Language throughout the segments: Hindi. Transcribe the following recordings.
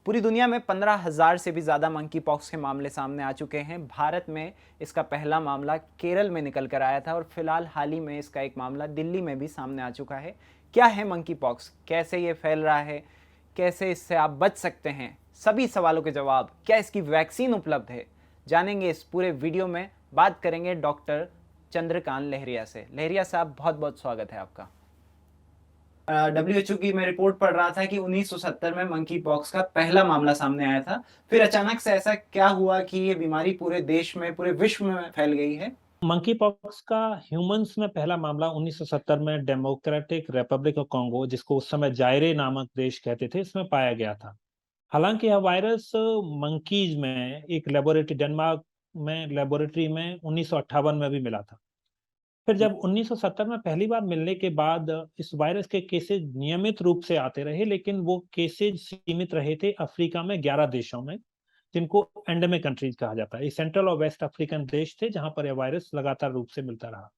पूरी दुनिया में 15,000 से भी ज़्यादा मंकी पॉक्स के मामले सामने आ चुके हैं। भारत में इसका पहला मामला केरल में निकल कर आया था और फिलहाल हाल ही में इसका एक मामला दिल्ली में भी सामने आ चुका है। क्या है मंकी पॉक्स, कैसे ये फैल रहा है, कैसे इससे आप बच सकते हैं, सभी सवालों के जवाब, क्या इसकी वैक्सीन उपलब्ध है, जानेंगे इस पूरे वीडियो में। बात करेंगे डॉक्टर चंद्रकांत लहरिया से। लहरिया साहब, बहुत बहुत स्वागत है आपका। WHO की मैं रिपोर्ट पढ़ रहा था कि 1970 में मंकी पॉक्स का पहला मामला सामने आया था। फिर अचानक से ऐसा क्या हुआ कि ये बीमारी पूरे देश में, पूरे विश्व में फैल गई है? मंकी पॉक्स का ह्यूमंस में पहला मामला 1970 में डेमोक्रेटिक रिपब्लिक ऑफ कॉन्गो, जिसको उस समय जायरे नामक देश कहते थे, इसमें पाया गया था। हालांकि यह वायरस मंकीज में एक लेबोरेटरी डेनमार्क में लेबोरेटरी में 1958 में भी मिला था। फिर जब 1970 में पहली बार मिलने के बाद इस वायरस के केसेस नियमित रूप से आते रहे, लेकिन वो केसेस सीमित रहे थे अफ्रीका में 11 देशों में, जिनको एंडेमिक कंट्रीज कहा जाता है। ये सेंट्रल और वेस्ट अफ्रीकन देश थे जहां पर यह वायरस लगातार रूप से मिलता रहा।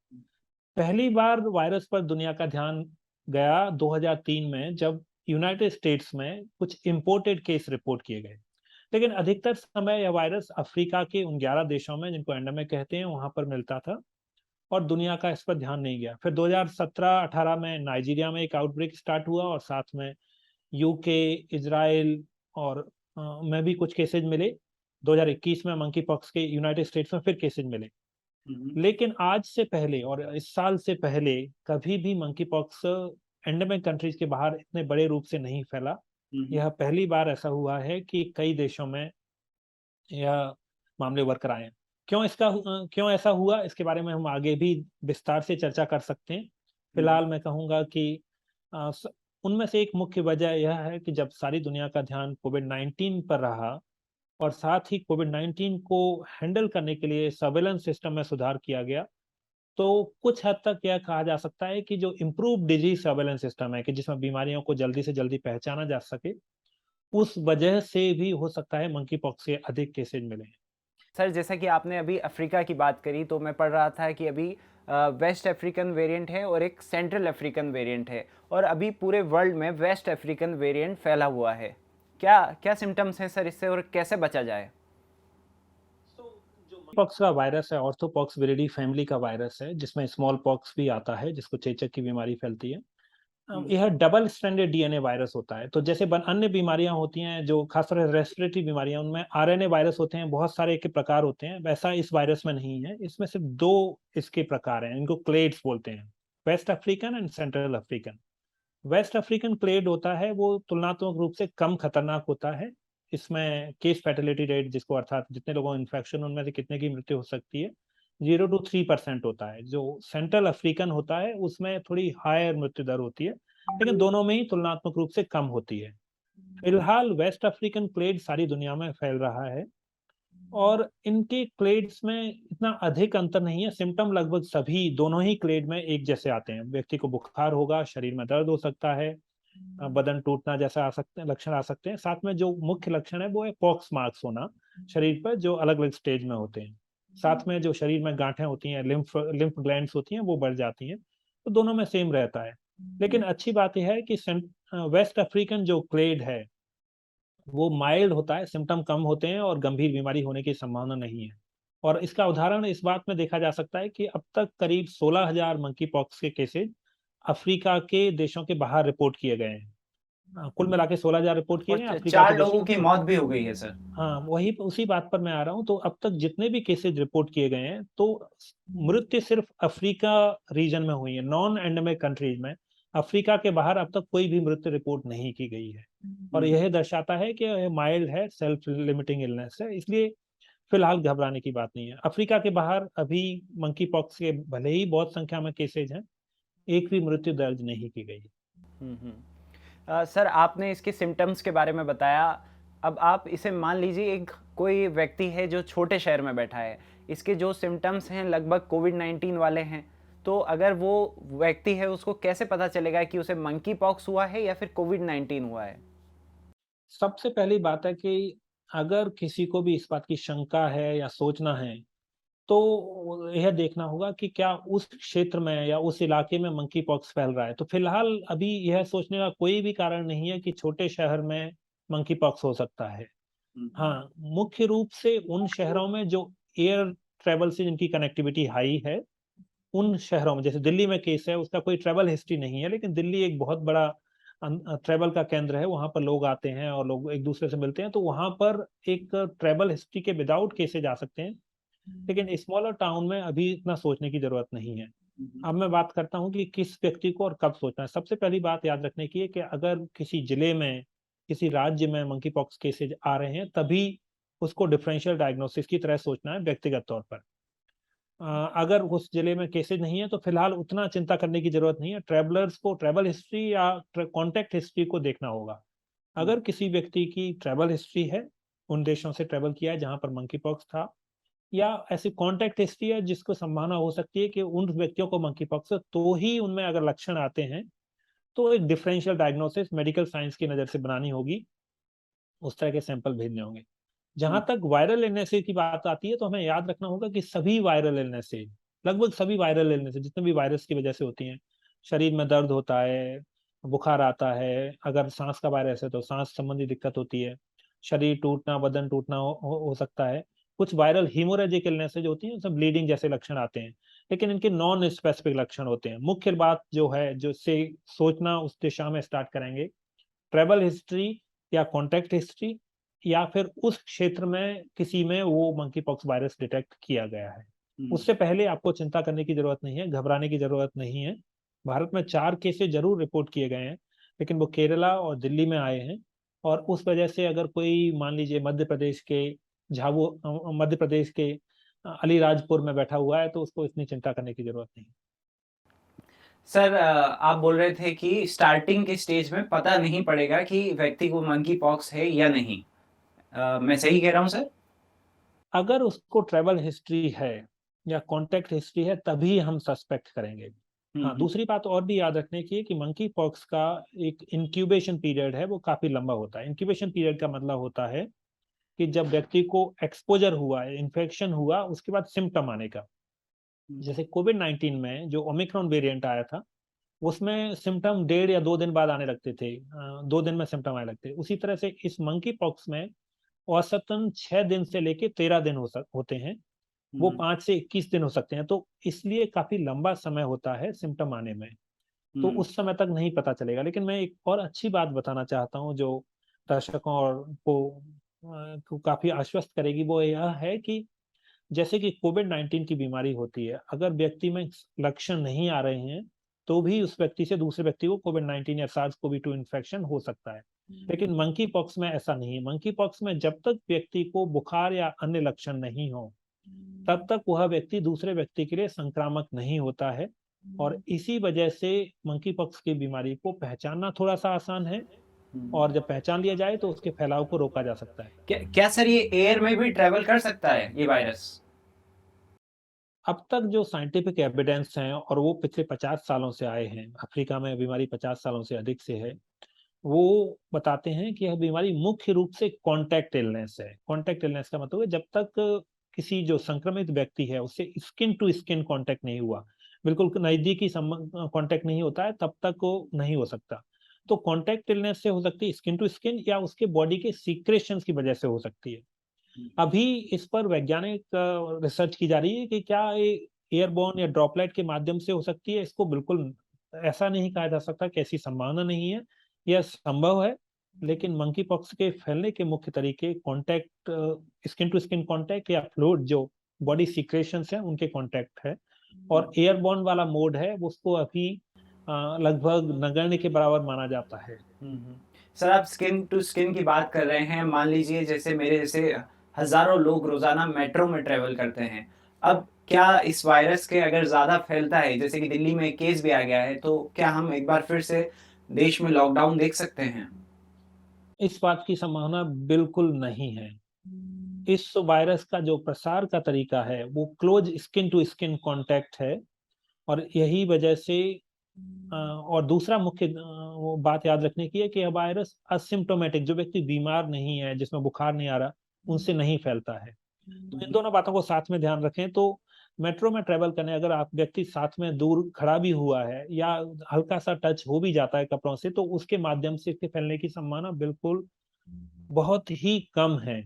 पहली बार वायरस पर दुनिया का ध्यान गया 2003 में, जब यूनाइटेड स्टेट्स में कुछ इंपोर्टेड केस रिपोर्ट किए गए। लेकिन अधिकतर समय यह वायरस अफ्रीका के उन 11 देशों में, जिनको एंडेमिक कहते हैं, वहां पर मिलता था और दुनिया का इस पर ध्यान नहीं गया। फिर 2017-18 में नाइजीरिया में एक आउटब्रेक स्टार्ट हुआ और साथ में यूके, इजराइल और में भी कुछ केसेज मिले। 2021 में मंकी पॉक्स के यूनाइटेड स्टेट्स में फिर केसेज मिले। लेकिन आज से पहले और इस साल से पहले कभी भी मंकी पॉक्स एंडेमिक कंट्रीज के बाहर इतने बड़े रूप से नहीं फैला। यह पहली बार ऐसा हुआ है कि कई देशों में यह मामले उभर कर आए हैं। क्यों ऐसा हुआ, इसके बारे में हम आगे भी विस्तार से चर्चा कर सकते हैं। फिलहाल मैं कहूंगा कि अ, स- उनमें से एक मुख्य वजह यह है कि जब सारी दुनिया का ध्यान कोविड-19 पर रहा और साथ ही कोविड-19 को हैंडल करने के लिए सर्वेलेंस सिस्टम में सुधार किया गया, तो कुछ हद तक यह कहा जा सकता है कि जो इम्प्रूव डिजीज सर्वेलेंस सिस्टम है, कि जिसमें बीमारियों को जल्दी से जल्दी पहचाना जा सके, उस वजह से भी हो सकता है मंकी पॉक्स के अधिक केसेज मिले हैं। सर, जैसा कि आपने अभी अफ्रीका की बात करी, तो मैं पढ़ रहा था कि अभी वेस्ट अफ्रीकन वेरिएंट है और एक सेंट्रल अफ्रीकन वेरिएंट है, और अभी पूरे वर्ल्ड में वेस्ट अफ्रीकन वेरिएंट फैला हुआ है। क्या क्या सिम्टम्स हैं सर इससे, और कैसे बचा जाए? पॉक्स का वायरस है, ऑर्थोपॉक्स विरिडी फैमिली का वायरस है, जिसमें स्मॉल पॉक्स भी आता है, जिसको चेचक की बीमारी फैलती है। यह डबल स्ट्रैंडेड डीएनए वायरस होता है। तो जैसे अन्य बीमारियां होती हैं, जो खासकर रेस्पिरेटरी बीमारियां, उनमें आरएनए वायरस होते हैं, बहुत सारे के प्रकार होते हैं, वैसा इस वायरस में नहीं है। इसमें सिर्फ दो इसके प्रकार हैं, इनको क्लेड्स बोलते हैं, West African and Central African. West African clade होता है, वो तुलनात्मक रूप से कम खतरनाक होता है। इसमें केस फैटिलिटी रेट, जिसको अर्थात जितने लोगों को इन्फेक्शन, उनमें से कितने की मृत्यु हो सकती है, 0 to 3% होता है। जो सेंट्रल अफ्रीकन होता है, उसमें थोड़ी हायर मृत्यु दर होती है, लेकिन दोनों में ही तुलनात्मक रूप से कम होती है। फिलहाल वेस्ट अफ्रीकन क्लेड सारी दुनिया में फैल रहा है और इनके क्लेड्स में इतना अधिक अंतर नहीं है। सिम्टम लगभग सभी दोनों ही क्लेड में एक जैसे आते हैं। व्यक्ति को बुखार होगा, शरीर में दर्द हो सकता है, बदन टूटना जैसा आ सकते हैं, लक्षण आ सकते हैं। साथ में जो मुख्य लक्षण है वो है पॉक्स मार्क्स होना शरीर पर, जो अलग अलग स्टेज में होते हैं। साथ में जो शरीर में गांठें होती हैं, लिम्फ लिम्फ ग्लैंड्स होती हैं, वो बढ़ जाती हैं। तो दोनों में सेम रहता है। लेकिन अच्छी बात यह है कि वेस्ट अफ्रीकन जो क्लेड है वो माइल्ड होता है, सिम्टम कम होते हैं और गंभीर बीमारी होने की संभावना नहीं है। और इसका उदाहरण इस बात में देखा जा सकता है कि अब तक करीब 16,000 मंकी पॉक्स के केसेज अफ्रीका के देशों के बाहर रिपोर्ट किए गए हैं। कुल मिला के 16,000 रिपोर्ट किए और गए अफ्रीका के चार देशों लोगों की में। मौत भी हो गई है सर। हाँ, वही उसी बात पर मैं आ रहा हूँ। तो अब तक जितने भी केसेज रिपोर्ट किए गए हैं, तो मृत्यु सिर्फ अफ्रीका रीजन में हुई है, नॉन एंडेमिक कंट्रीज में। अफ्रीका के बाहर अब तक कोई भी मृत्यु रिपोर्ट नहीं की गई है। और यह दर्शाता है कि यह माइल्ड है, सेल्फ लिमिटिंग इलनेस है, इसलिए फिलहाल घबराने की बात नहीं है। अफ्रीका के बाहर अभी मंकी पॉक्स के भले ही बहुत संख्या में केसेज हैं, एक भी मृत्यु दर्ज नहीं की गई है। सर, आपने इसके सिम्टम्स के बारे में बताया। अब आप इसे मान लीजिए, एक कोई व्यक्ति है जो छोटे शहर में बैठा है, इसके जो सिम्टम्स हैं लगभग कोविड-19 वाले हैं, तो अगर वो व्यक्ति है, उसको कैसे पता चलेगा कि उसे मंकी पॉक्स हुआ है या फिर कोविड-19 हुआ है? सबसे पहली बात है कि अगर किसी को भी इस बात की शंका है या सोचना है, तो यह देखना होगा कि क्या उस क्षेत्र में या उस इलाके में मंकी पॉक्स फैल रहा है। तो फिलहाल अभी यह सोचने का कोई भी कारण नहीं है कि छोटे शहर में मंकी पॉक्स हो सकता है। हाँ, मुख्य रूप से उन शहरों में जो एयर ट्रैवल से जिनकी कनेक्टिविटी हाई है, उन शहरों में, जैसे दिल्ली में केस है, उसका कोई ट्रैवल हिस्ट्री नहीं है, लेकिन दिल्ली एक बहुत बड़ा ट्रैवल का केंद्र है, वहां पर लोग आते हैं और लोग एक दूसरे से मिलते हैं, तो वहां पर एक ट्रैवल हिस्ट्री के विदाउट केसेज आ सकते हैं। लेकिन स्मॉलर टाउन में अभी इतना सोचने की जरूरत नहीं है। अब मैं बात करता हूँ कि किस व्यक्ति को और कब सोचना है। सबसे पहली बात याद रखने की है कि अगर किसी जिले में, किसी राज्य में मंकी पॉक्स केसेज आ रहे हैं, तभी उसको डिफरेंशियल डायग्नोसिस की तरह सोचना है व्यक्तिगत तौर पर। अगर उस जिले में केसेज नहीं है तो फिलहाल उतना चिंता करने की जरूरत नहीं है। ट्रैवलर्स को ट्रैवल हिस्ट्री या कॉन्टैक्ट हिस्ट्री को देखना होगा। अगर किसी व्यक्ति की ट्रैवल हिस्ट्री है, उन देशों से ट्रैवल किया है जहां पर मंकी पॉक्स था, या ऐसी कॉन्टैक्ट हिस्ट्री है जिसको संभावना हो सकती है कि उन व्यक्तियों को मंकी पॉक्स हो, तो ही उनमें अगर लक्षण आते हैं तो एक डिफरेंशियल डायग्नोसिस मेडिकल साइंस की नजर से बनानी होगी, उस तरह के सैंपल भेजने होंगे। जहां तक वायरल इलनेसेस की बात आती है, तो हमें याद रखना होगा कि सभी वायरल इलनेसेस, लगभग सभी वायरल इलनेसेस जितने भी वायरस की वजह से होती हैं, शरीर में दर्द होता है, बुखार आता है, अगर सांस का वायरस है तो सांस संबंधी दिक्कत होती है, शरीर टूटना, बदन टूटना हो सकता है। कुछ वायरल हीमोरेजिक इलनेसेज होती हैं, उसमें ब्लीडिंग जैसे लक्षण आते हैं, लेकिन इनके नॉन स्पेसिफिक लक्षण होते हैं। मुख्य बात जो है, जो से सोचना उस दिशा में स्टार्ट करेंगे, ट्रेवल हिस्ट्री या कॉन्टैक्ट हिस्ट्री, या फिर उस क्षेत्र में किसी में वो मंकी पॉक्स वायरस डिटेक्ट किया गया है। उससे पहले आपको चिंता करने की जरूरत नहीं है, घबराने की जरूरत नहीं है। भारत में 4 केसेस जरूर रिपोर्ट किए गए हैं, लेकिन वो केरला और दिल्ली में आए हैं। और उस वजह से अगर कोई मान लीजिए मध्य प्रदेश के अलीराजपुर में बैठा हुआ है, तो उसको इतनी चिंता करने की जरूरत नहीं। सर आप बोल रहे थे कि स्टार्टिंग के स्टेज में पता नहीं पड़ेगा कि व्यक्ति को मंकी पॉक्स है या नहीं। मैं सही कह रहा हूँ सर? अगर उसको ट्रैवल हिस्ट्री है या कॉन्टैक्ट हिस्ट्री है, तभी हम सस्पेक्ट करेंगे। हाँ, हम्म। दूसरी बात और भी याद रखने की है कि मंकी पॉक्स का एक इंक्यूबेशन पीरियड है, वो काफी लंबा होता है। इंक्यूबेशन पीरियड का मतलब होता है कि जब व्यक्ति को एक्सपोजर हुआ है, इन्फेक्शन हुआ, उसके बाद सिम्टम आने का। जैसे कोविड-19 में जो ओमिक्रॉन वेरिएंट आया था, उसमें सिम्टम 1.5 या 2 दिन बाद आने लगते थे, 2 दिन में सिम्टम आने लगते। उसी तरह से इस मंकी पॉक्स में औसतन 6 दिन से लेके 13 दिन होते हैं। वो 5 से 21 दिन हो सकते हैं, तो इसलिए काफी लंबा समय होता है सिम्टम आने में। तो उस समय तक नहीं पता चलेगा। लेकिन मैं एक और अच्छी बात बताना चाहता हूँ, जो दर्शकों और को काफी आश्वस्त करेगी, वो यह है कि जैसे कि कोविड-19 की बीमारी होती है, अगर व्यक्ति में लक्षण नहीं आ रहे हैं, तो भी उस व्यक्ति से दूसरे व्यक्ति को कोविड-19 या SARS-CoV-2 इन्फेक्शन हो सकता है। लेकिन मंकी पॉक्स में ऐसा नहीं है। मंकी पॉक्स में जब तक व्यक्ति को बुखार या अन्य लक्षण नहीं हो, तब तक वह व्यक्ति दूसरे व्यक्ति के लिए संक्रामक नहीं होता है। और इसी वजह से मंकी पॉक्स की बीमारी को पहचानना थोड़ा-सा आसान है, और जब पहचान लिया जाए तो उसके फैलाव को रोका जा सकता है। क्या क्या सर ये एयर में भी ट्रेवल कर सकता है ये वायरस? अब तक जो साइंटिफिक एविडेंस हैं, और वो पिछले 50 सालों से आए हैं, अफ्रीका में बीमारी 50 सालों से अधिक से है, वो बताते हैं कि यह बीमारी मुख्य रूप से कॉन्टैक्ट इलनेस है। कॉन्टैक्ट इलनेस का मतलब है जब तक किसी जो संक्रमित व्यक्ति है उससे स्किन टू स्किन कॉन्टैक्ट नहीं हुआ, बिल्कुल नजदीकी कॉन्टैक्ट नहीं होता है, तब तक वो नहीं हो सकता। तो कॉन्टैक्ट इलनेस से हो सकती है स्किन टू स्किन, या उसके बॉडी के सीक्रेशंस की वजह से हो सकती है। अभी इस पर वैज्ञानिक रिसर्च की जा रही है कि क्या ये एयरबॉर्न या ड्रॉपलेट के माध्यम से हो सकती है। इसको बिल्कुल ऐसा नहीं कहा जा सकता कि ऐसी संभावना नहीं है, यह संभव है। लेकिन मंकी पॉक्स के फैलने के मुख्य तरीके contact, skin to skin contact, या फ्लूइड जो बॉडी सीक्रेशंस हैं उनके कॉन्टैक्ट है। और एयरबॉर्न वाला मोड है, उसको अभी लगभग नगण्य के बराबर माना जाता है। सर आप स्किन टू स्किन की बात कर रहे हैं, मान लीजिए जैसे मेरे जैसे हजारों लोग रोजाना मेट्रो में ट्रेवल करते हैं। अब क्या इस वायरस के अगर ज्यादा फैलता है, जैसे कि दिल्ली में केस भी आ गया है, तो क्या हम एक बार फिर से देश में लॉकडाउन देख सकते हैं? इस बात की संभावना बिल्कुल नहीं है। इस वायरस का जो प्रसार का तरीका है वो close skin to skin contact है, और यही वजह से और दूसरा मुख्य वो बात याद रखने की है कि यह वायरस असिम्प्टोमेटिक, जो व्यक्ति बीमार नहीं है, जिसमें बुखार नहीं आ रहा, उनसे नहीं फैलता है। तो इन दोनों बातों को साथ में ध्यान रखें। तो मेट्रो में ट्रेवल करने, अगर आप व्यक्ति साथ में दूर खड़ा भी हुआ है या हल्का सा टच हो भी जाता है कपड़ों से, तो उसके माध्यम से इसके फैलने की संभावना बिल्कुल बहुत ही कम है।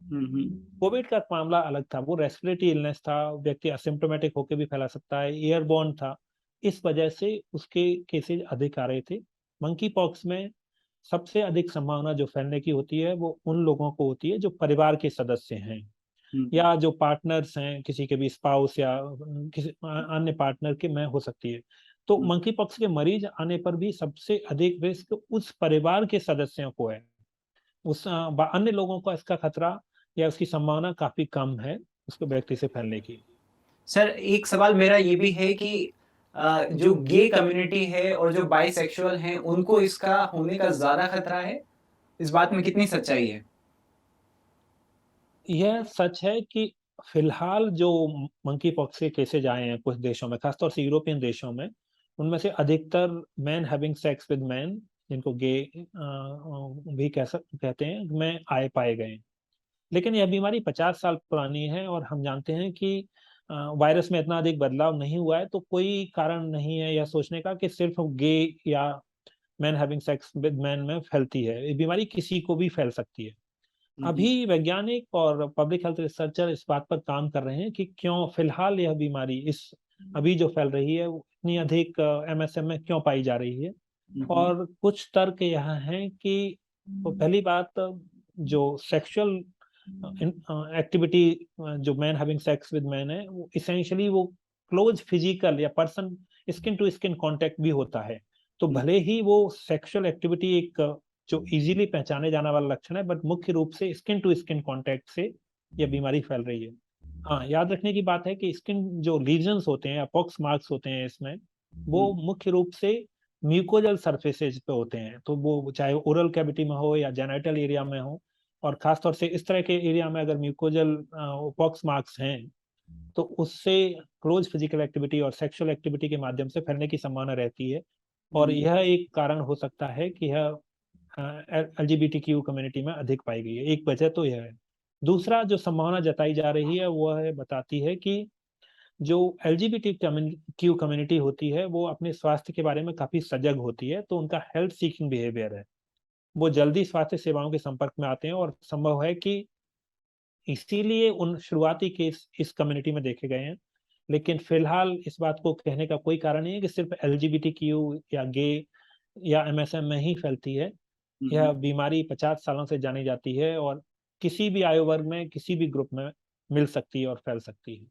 हम्म। कोविड का मामला अलग था, वो रेस्पिरेटरी इलनेस था, व्यक्ति असिम्प्टोमेटिक होकर भी फैला सकता है, एयरबॉर्न था, इस वजह से उसके केसेज अधिक आ रहे थे। मंकी पॉक्स में सबसे अधिक संभावना जो फैलने की होती है वो उन लोगों को होती है जो परिवार के सदस्य हैं हम्म। या जो पार्टनर्स हैं, किसी के भी स्पाउस या किसी अन्य पार्टनर के में हो सकती है। तो हम्म। मंकी पॉक्स के मरीज आने पर भी सबसे अधिक रिस्क उस परिवार के सदस्यों को है। अन्य लोगों को इसका खतरा या उसकी संभावना काफी कम है उसको व्यक्ति से फैलने की। सर एक सवाल मेरा ये भी है कि जो गे कम्युनिटी है और जो बाइसेक्सुअल हैं उनको इसका होने का ज्यादा खतरा है, इस बात में कितनी सच्चाई है? यह सच है कि फिलहाल जो मंकी पॉक्स के केसेज आए हैं कुछ देशों में, खासतौर से यूरोपियन देशों में, उनमें से अधिकतर man having sex with man, जिनको गे भी कहते हैं, में आए पाए गए। लेकिन यह बीमारी 50 साल पुरानी है और हम जानते हैं कि वायरस में इतना अधिक बदलाव नहीं हुआ है, तो कोई कारण नहीं है यह सोचने का कि सिर्फ गे या man having sex with man में फैलती है। ये बीमारी किसी को भी फैल सकती है। हम्म। अभी वैज्ञानिक और पब्लिक हेल्थ रिसर्चर इस बात पर काम कर रहे हैं कि क्यों फिलहाल यह बीमारी इस अभी जो फैल रही है वो इतनी अधिक एमएसएम में क्यों पाई जा रही है। हम्म। और कुछ तर्क यह हैं कि तो पहली बात, जो सेक्सुअल एक्टिविटी जो man having sex with man है, वो इसेंशियली वो क्लोज फिजिकल या person skin to skin contact भी होता है। तो भले ही वो सेक्सुअल एक्टिविटी एक जो इजीली पहचाने जाने वाला लक्षण है, बट मुख्य रूप से स्किन टू स्किन कांटेक्ट से यह बीमारी फैल रही है। हाँ, याद रखने की बात है कि स्किन जो लीजन्स होते हैं या पॉक्स मार्क्स होते हैं इसमें, वो मुख्य रूप से म्यूकोजल सरफेसेज पे होते हैं, तो वो चाहे ओरल कैविटी में हो या जेनाइटल एरिया में हो। और खासतौर से इस तरह के एरिया में अगर म्यूकोजल पॉक्स मार्क्स हैं, तो उससे क्लोज फिजिकल एक्टिविटी और सेक्सुअल एक्टिविटी के माध्यम से फैलने की संभावना रहती है। और यह एक कारण हो सकता है कि यह एलजीबीटीक्यू कम्युनिटी में अधिक पाई गई है, एक वजह तो यह है। दूसरा जो संभावना जताई जा रही है वह है बताती है कि जो एलजीबीटी क्यू कम्युनिटी होती है वो अपने स्वास्थ्य के बारे में काफी सजग होती है, तो उनका हेल्थ सीकिंग बिहेवियर है, वो जल्दी स्वास्थ्य सेवाओं के संपर्क में आते हैं। और संभव है कि इसीलिए उन शुरुआती केस इस कम्युनिटी में देखे गए हैं। लेकिन फिलहाल इस बात को कहने का कोई कारण नहीं है कि सिर्फ एलजीबीटी क्यू या गे या एमएसएम में ही फैलती है। यह बीमारी 50 सालों से जानी जाती है और किसी भी आयु वर्ग में किसी भी ग्रुप में मिल सकती है और फैल सकती है।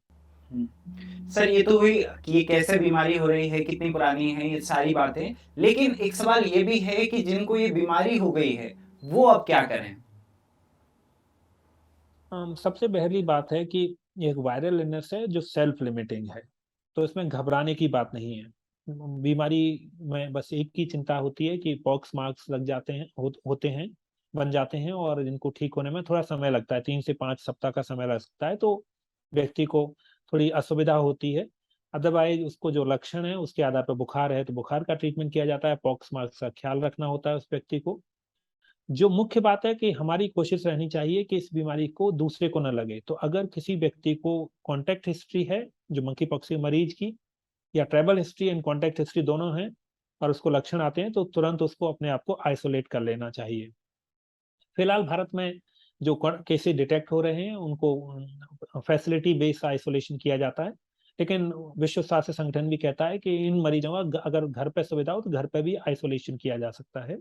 सर ये तो हुई कि ये कैसे बीमारी हो रही है, कितनी पुरानी है, ये सारी बातें। लेकिन एक सवाल ये भी है कि जिनको ये बीमारी हो गई है वो अब क्या करें? सबसे पहली बात है कि ये एक वायरल इलनेस है जो सेल्फ लिमिटिंग है, तो इसमें घबराने की बात नहीं है। बीमारी में बस एक ही चिंता होती है कि पॉक्स मार्क्स लग जाते हैं, होते हैं, बन जाते हैं, और इनको ठीक होने में थोड़ा समय लगता है, 3 से 5 सप्ताह का समय लग सकता है। तो व्यक्ति को थोड़ी असुविधा होती है। अदरवाइज उसको जो लक्षण है उसके आधार पर बुखार है तो बुखार का ट्रीटमेंट किया जाता है, पॉक्स मार्क्स का ख्याल रखना होता है उस व्यक्ति को। जो मुख्य बात है कि हमारी कोशिश रहनी चाहिए कि इस बीमारी को दूसरे को न लगे। तो अगर किसी व्यक्ति को कॉन्टैक्ट हिस्ट्री है जो मंकी पॉक्स के मरीज की, या travel history and contact history दोनों हैं, और उसको लक्षण आते हैं, तो तुरंत उसको अपने आप को आइसोलेट कर लेना चाहिए। फिलहाल भारत में जो केसेस डिटेक्ट हो रहे हैं उनको फैसिलिटी बेस्ड आइसोलेशन किया जाता है। लेकिन विश्व स्वास्थ्य संगठन भी कहता है कि इन मरीजों का अगर घर पे सुविधा हो तो घर पे भी आइसोलेशन किया जा सकता है।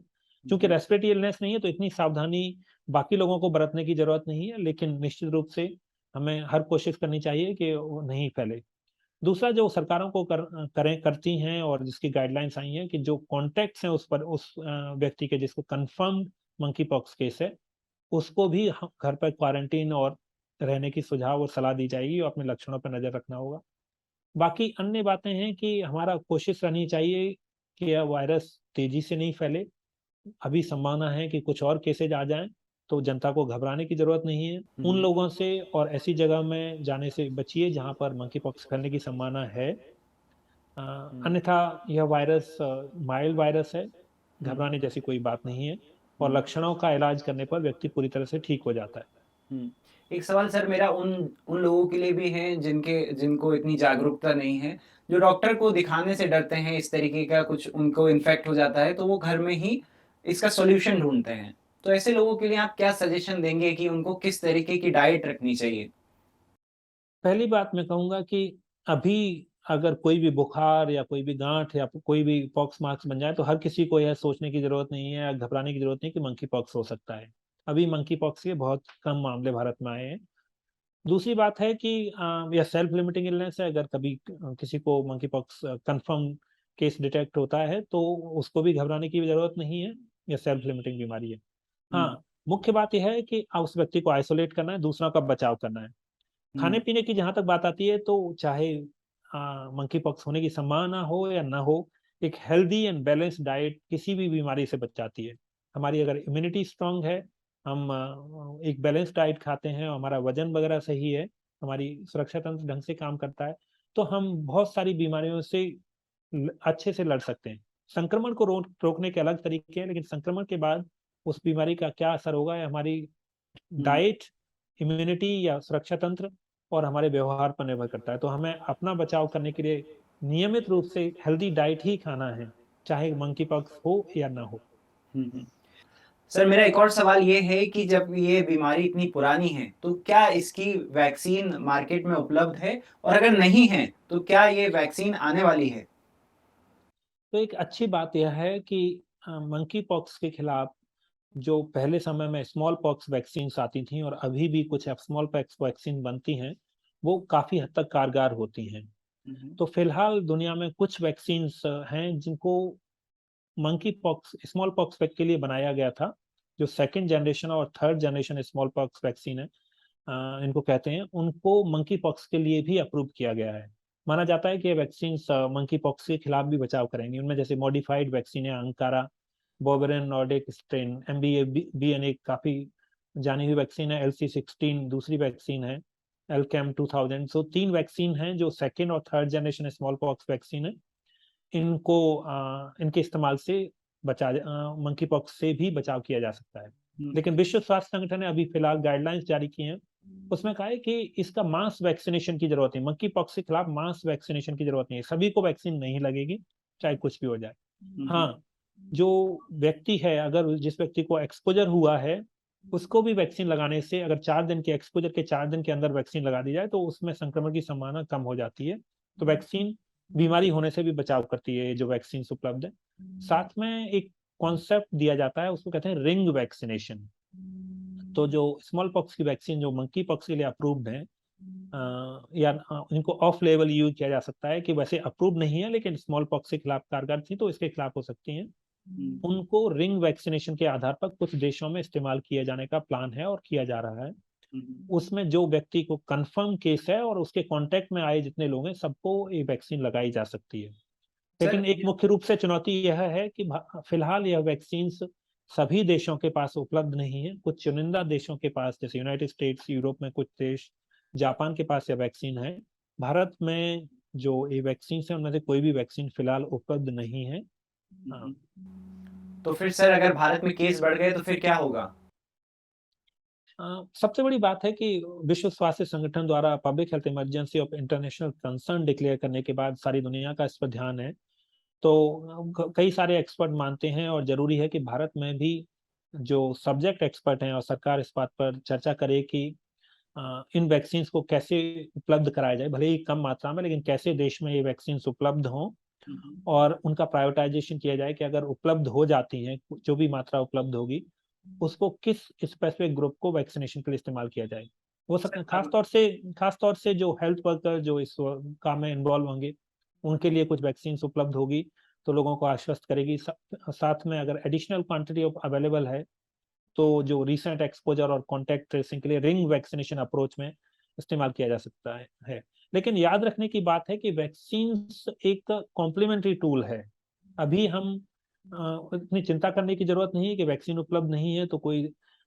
क्योंकि रेस्पिरेटरी इलनेस नहीं है तो इतनी सावधानी बाकी लोगों को बरतने की जरूरत नहीं है, लेकिन निश्चित रूप से हमें हर कोशिश करनी चाहिए कि वो नहीं फैले। दूसरा जो सरकारों को करती हैं और जिसकी गाइडलाइंस आई हैं कि जो कॉन्टेक्ट्स हैं उस पर उस व्यक्ति के जिसको कंफर्म्ड मंकी पॉक्स केस है, उसको भी घर पर क्वारंटीन और रहने की सुझाव और सलाह दी जाएगी और अपने लक्षणों पर नजर रखना होगा। बाकी अन्य बातें हैं कि हमारा कोशिश रहनी चाहिए कि यह वायरस तेजी से नहीं फैले। अभी संभावना है कि कुछ और केसेज आ जाएं, तो जनता को घबराने की जरूरत नहीं है। उन लोगों से और ऐसी जगह में जाने से बचिए जहां पर मंकी पॉक्स फैलने की संभावना है। अन्यथा यह वायरस माइल्ड वायरस है, घबराने जैसी कोई बात नहीं है, और लक्षणों का इलाज करने पर व्यक्ति पूरी तरह से ठीक हो जाता है। एक सवाल सर मेरा उन उन लोगों के लिए भी है जिनको इतनी जागरूकता नहीं है, जो डॉक्टर को दिखाने से डरते हैं, इस तरीके का कुछ उनको इन्फेक्ट हो जाता है तो वो घर में ही इसका सॉल्यूशन ढूंढते हैं। तो ऐसे लोगों के लिए आप क्या सजेशन देंगे कि उनको किस तरीके की डाइट रखनी चाहिए? पहली बात मैं कहूँगा कि अभी अगर कोई भी बुखार या कोई भी गांठ या कोई भी पॉक्स मार्क्स बन जाए तो हर किसी को यह सोचने की जरूरत नहीं है या घबराने की जरूरत नहीं कि मंकी पॉक्स हो सकता है। अभी मंकी पॉक्स के बहुत कम मामले भारत में आए हैं। दूसरी बात है कि यह सेल्फ लिमिटिंग इलनेस है। अगर कभी किसी को monkey pox confirm case detect होता है तो उसको भी घबराने की जरूरत नहीं है। यह सेल्फ लिमिटिंग बीमारी है। हुँ, हाँ, मुख्य बात यह है कि उस व्यक्ति को आइसोलेट करना है, दूसरों का बचाव करना है। खाने हुँ, पीने की जहां तक बात आती है तो चाहे मंकी पॉक्स होने की संभावना हो या ना हो, एक हेल्दी एंड बैलेंस्ड डाइट किसी भी बीमारी से बचाती है। हमारी अगर इम्यूनिटी स्ट्रांग है, हम एक बैलेंस्ड डाइट खाते हैं, हमारा वजन वगैरह सही है, हमारी सुरक्षा तंत्र ढंग से काम करता है, तो हम बहुत सारी बीमारियों से अच्छे से लड़ सकते हैं। संक्रमण को रोकने के अलग तरीके हैं, लेकिन संक्रमण के बाद उस बीमारी का क्या असर होगा, ये हमारी हुँ। डाइट, इम्यूनिटी या सुरक्षा तंत्र और हमारे व्यवहार पर निर्भर करता है। तो हमें अपना बचाव करने के लिए नियमित रूप से हेल्दी डाइट ही खाना है, चाहे मंकी पॉक्स हो या ना हो। हुँ, हुँ। सर मेरा एक और सवाल ये है कि जब ये बीमारी इतनी पुरानी है, तो क्या इसकी वैक्सीन मार्केट में उपलब्ध है? और अगर नहीं है, तो क्या ये वैक्सीन आने वाली है? तो एक अच्छी बात यह है कि मंकी पॉक्स के खिलाफ जो पहले समय में स्मॉल पॉक्स वैक्सीन आती थी और अभी भी कुछ स्मॉल पॉक्स वैक्सीन बनती हैं, वो काफी हद तक कारगर होती हैं। हुँ, हुँ। तो फिलहाल दुनिया में कुछ वैक्सीन हैं जिनको मंकी पॉक्स, स्मॉल पॉक्स के लिए बनाया गया था। जो सेकेंड जनरेशन और third generation small pox vaccine है, इनको कहते हैं, उनको मंकी पॉक्स के लिए भी अप्रूव किया गया है। माना जाता है कि ये वैक्सीन मंकी पॉक्स के खिलाफ भी बचाव करेंगी। उनमें जैसे मॉडिफाइड वैक्सीन है Ankara, Bavarian Nordic strain, MBA BN, काफी जानी हुई वैक्सीन है। LC16 दूसरी वैक्सीन है, एलकेम 2000। सो 3 वैक्सीन हैं जो सेकेंड और third generation small pox vaccine है। इनको इनके इस्तेमाल से मंकी पॉक्स से भी बचाव किया जा सकता है। हुँ, लेकिन विश्व स्वास्थ्य संगठन ने अभी फिलहाल गाइडलाइंस जारी की हैं। उसमें कहा है कि इसका मास वैक्सीनेशन की जरूरत है, मंकी पॉक्स के खिलाफ मास वैक्सीनेशन की जरूरत नहीं है, सभी को वैक्सीन नहीं लगेगी, चाहे कुछ भी हो जाए। हुँ, हुँ। हाँ, जो व्यक्ति है, अगर जिस व्यक्ति को एक्सपोजर हुआ है, उसको भी वैक्सीन लगाने से, अगर 4 दिन के एक्सपोजर के 4 दिन के अंदर वैक्सीन लगा दी जाए तो उसमें संक्रमण की संभावना कम हो जाती है। तो वैक्सीन बीमारी होने से भी बचाव करती है, जो वैक्सीन उपलब्ध है। साथ में एक कॉन्सेप्ट दिया जाता है, उसको कहते हैं रिंग वैक्सीनेशन। तो जो स्मॉल पॉक्स की वैक्सीन जो मंकी पॉक्स के लिए अप्रूव्ड है, या इनको ऑफ लेवल यूज किया जा सकता है, कि वैसे अप्रूव नहीं है लेकिन स्मॉल पॉक्स के खिलाफ कारगर थी तो इसके खिलाफ हो सकती हैं। हुँ। उनको रिंग वैक्सीनेशन के आधार पर कुछ देशों में इस्तेमाल किए जाने का प्लान है और किया जा रहा है। हुँ, हुँ। उसमें जो व्यक्ति को कंफर्म केस है और उसके कांटेक्ट में आए जितने लोग हैं, सबको ये वैक्सीन लगाई जा सकती है। सर लेकिन एक मुख्य रूप से चुनौती यह है कि फिलहाल यह वैक्सीन सभी देशों के पास उपलब्ध नहीं है। कुछ चुनिंदा देशों के पास, जैसे यूनाइटेड स्टेट्स, यूरोप में कुछ देश, जापान के पास यह वैक्सीन है। भारत में जो ये वैक्सीन है उनमें से कोई भी वैक्सीन फिलहाल उपलब्ध नहीं है। हुँ, हाँ। हुँ। तो फिर सर अगर भारत में केस बढ़ गए तो फिर क्या होगा? सबसे बड़ी बात है कि विश्व स्वास्थ्य संगठन द्वारा public health emergency of international concern declare करने के बाद सारी दुनिया का इस पर ध्यान है। तो कई सारे एक्सपर्ट मानते हैं और जरूरी है कि भारत में भी जो सब्जेक्ट एक्सपर्ट हैं और सरकार इस बात पर चर्चा करे कि इन वैक्सीन को कैसे उपलब्ध कराया जाए, भले ही कम मात्रा में, लेकिन कैसे देश में ये वैक्सीन उपलब्ध हों हुँ, हुँ। और उनका प्रायोरिटाइजेशन किया जाए कि अगर उपलब्ध हो जाती हैं, जो भी मात्रा उपलब्ध होगी, उसको किस स्पेसिफिक ग्रुप को वैक्सीनेशन के लिए इस्तेमाल किया जाए। वो सर सब अब खास तौर से जो हेल्थ वर्कर जो इस काम में इन्वॉल्व होंगे, उनके लिए कुछ वैक्सीन उपलब्ध होगी तो लोगों को आश्वस्त करेगी। साथ में अगर एडिशनल क्वांटिटी ऑफ अवेलेबल है तो जो रिसेंट एक्सपोजर और कॉन्टैक्ट ट्रेसिंग के लिए रिंग वैक्सीनेशन अप्रोच में इस्तेमाल किया जा सकता है। लेकिन याद रखने की बात है कि वैक्सीन एक कॉम्प्लीमेंट्री टूल है। अभी हम इतनी चिंता करने की जरूरत नहीं है कि वैक्सीन उपलब्ध नहीं है तो कोई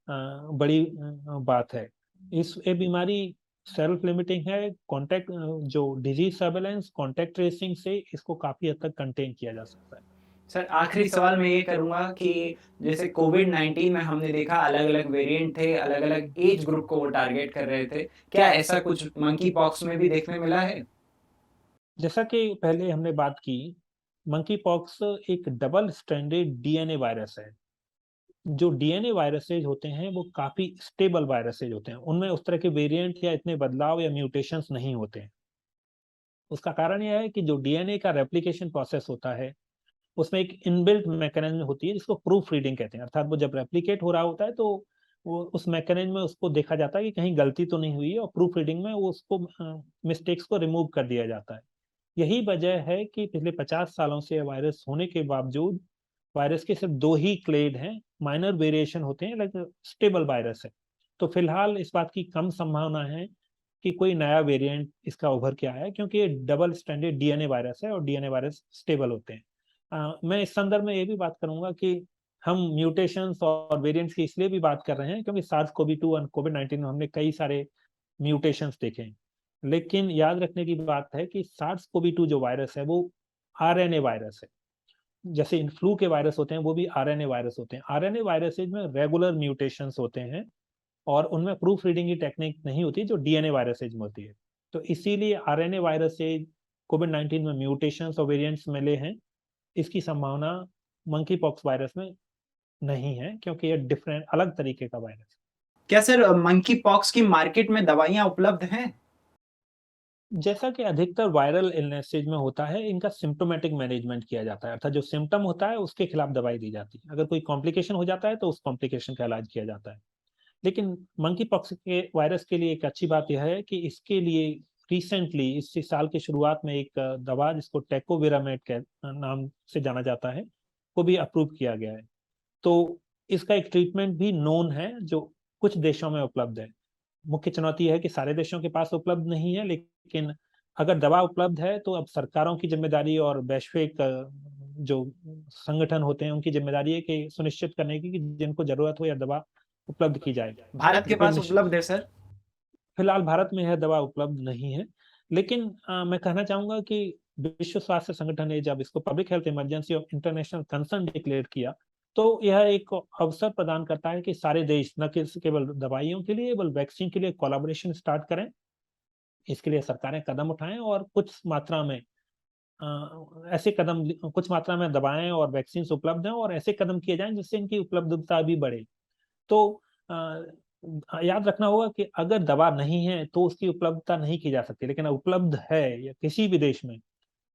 बड़ी बात है। ये बीमारी सेल्फ लिमिटिंग है। कॉन्टैक्ट जो डिजीज सर्वेलेंस, कॉन्टैक्ट ट्रेसिंग से इसको काफी हद तक कंटेन किया जा सकता है। सर आखिरी सवाल मैं ये करूँगा कि जैसे कोविड-19 में हमने देखा अलग-अलग वेरिएंट थे, अलग-अलग एज ग्रुप को वो टारगेट कर रहे थे। क्या ऐसा कुछ मंकी पॉक्स में भी देखने मिला है? जैसा कि पहले हमने बात की, मंकी पॉक्स एक डबल स्ट्रैंडेड DNA वायरस है। जो डीएनए वायरसेज होते हैं वो काफी स्टेबल वायरसेज होते हैं, उनमें उस तरह के वेरिएंट या इतने बदलाव या म्यूटेशंस नहीं होते हैं। उसका कारण यह है कि जो डीएनए का रेप्लिकेशन प्रोसेस होता है, उसमें एक इनबिल्ट मैकेनिज्म होती है जिसको प्रूफ रीडिंग कहते हैं। अर्थात वो जब रेप्लिकेट हो रहा होता है तो वो उस मैकेनिज्म में उसको देखा जाता है कि कहीं गलती तो नहीं हुई है, और प्रूफ रीडिंग में वो उसको मिस्टेक्स को रिमूव कर दिया जाता है। यही वजह है कि पिछले 50 सालों से वायरस होने के बावजूद वायरस के सिर्फ 2 ही क्लेड हैं, माइनर वेरिएशन होते हैं, लेकिन स्टेबल वायरस है। तो फिलहाल इस बात की कम संभावना है कि कोई नया वेरिएंट इसका उभर के आया है, क्योंकि ये डबल स्ट्रैंडेड डीएनए वायरस है और डीएनए वायरस स्टेबल होते हैं। मैं इस संदर्भ में ये भी बात करूंगा कि हम म्यूटेशंस और वेरिएंट्स की इसलिए भी बात कर रहे हैं क्योंकि SARS-CoV-2 और कोविड-19 में हमने कई सारे म्यूटेशंस देखे हैं। लेकिन याद रखने की बात है कि SARS-CoV-2 जो वायरस है वो आरएनए वायरस है। जैसे इन फ्लू के वायरस होते हैं वो भी आरएनए वायरस होते हैं। आरएनए वायरसेज में रेगुलर म्यूटेशंस होते हैं और उनमें प्रूफ रीडिंग की टेक्निक नहीं होती जो डीएनए वायरसेज में होती है। तो इसीलिए आरएनए वायरसेज कोविड-19 में म्यूटेशंस और वेरिएंट्स मिले हैं, इसकी संभावना मंकी पॉक्स वायरस में नहीं है, क्योंकि ये डिफरेंट अलग तरीके का वायरस है। क्या सर मंकी पॉक्स की मार्केट में दवाइयाँ उपलब्ध हैं? जैसा कि अधिकतर वायरल इलनेसेज में होता है, इनका सिम्प्टोमेटिक मैनेजमेंट किया जाता है, अर्थात जो सिम्टम होता है उसके खिलाफ दवाई दी जाती है। अगर कोई कॉम्प्लिकेशन हो जाता है तो उस कॉम्प्लिकेशन का इलाज किया जाता है। लेकिन मंकी पॉक्स के वायरस के लिए एक अच्छी बात यह है कि इसके लिए रिसेंटली इसी साल की शुरुआत में एक दवा जिसको टेकोविरामेट के नाम से जाना जाता है, को भी अप्रूव किया गया है। तो इसका एक ट्रीटमेंट भी नोन है जो कुछ देशों में उपलब्ध है। मुख्य चुनौती है कि सारे देशों के पास उपलब्ध नहीं है, लेकिन अगर दवा उपलब्ध है तो अब सरकारों की जिम्मेदारी और वैश्विक जो संगठन होते हैं उनकी जिम्मेदारी है कि सुनिश्चित करने की कि जिनको जरूरत हो या दवा उपलब्ध की जाए। भारत के कोई पास उपलब्ध है सर? फिलहाल भारत में यह दवा उपलब्ध नहीं है, लेकिन मैं कहना चाहूंगा कि विश्व स्वास्थ्य संगठन ने जब इसको public health emergency of international concern declare किया, तो यह एक अवसर प्रदान करता है कि सारे देश न केवल दवाइयों के लिए बल्कि वैक्सीन के लिए कोलैबोरेशन स्टार्ट करें। इसके लिए सरकारें कदम उठाएं और कुछ मात्रा में दवाएं और वैक्सीन उपलब्ध हैं और ऐसे कदम किए जाएं जिससे इनकी उपलब्धता भी बढ़े। तो याद रखना होगा कि अगर दवा नहीं है तो उसकी उपलब्धता नहीं की जा सकती, लेकिन उपलब्ध है या किसी भी देश में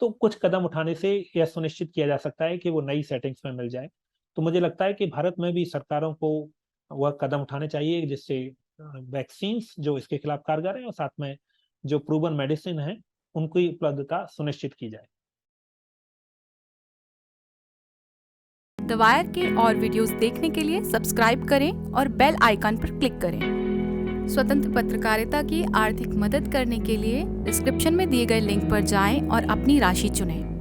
तो कुछ कदम उठाने से यह सुनिश्चित किया जा सकता है कि वो नई सेटिंग्स में मिल जाए। तो मुझे लगता है कि भारत में भी सरकारों को वह कदम उठाने चाहिए जिससे वैक्सीन्स जो इसके खिलाफ कारगर है और साथ में जो प्रूवन मेडिसिन है उनकी उपलब्धता सुनिश्चित की जाए। द वायर के और वीडियोस देखने के लिए सब्सक्राइब करें और बेल आइकन पर क्लिक करें। स्वतंत्र पत्रकारिता की आर्थिक मदद करने के लिए डिस्क्रिप्शन में दिए गए लिंक पर जाएं और अपनी राशि चुनें।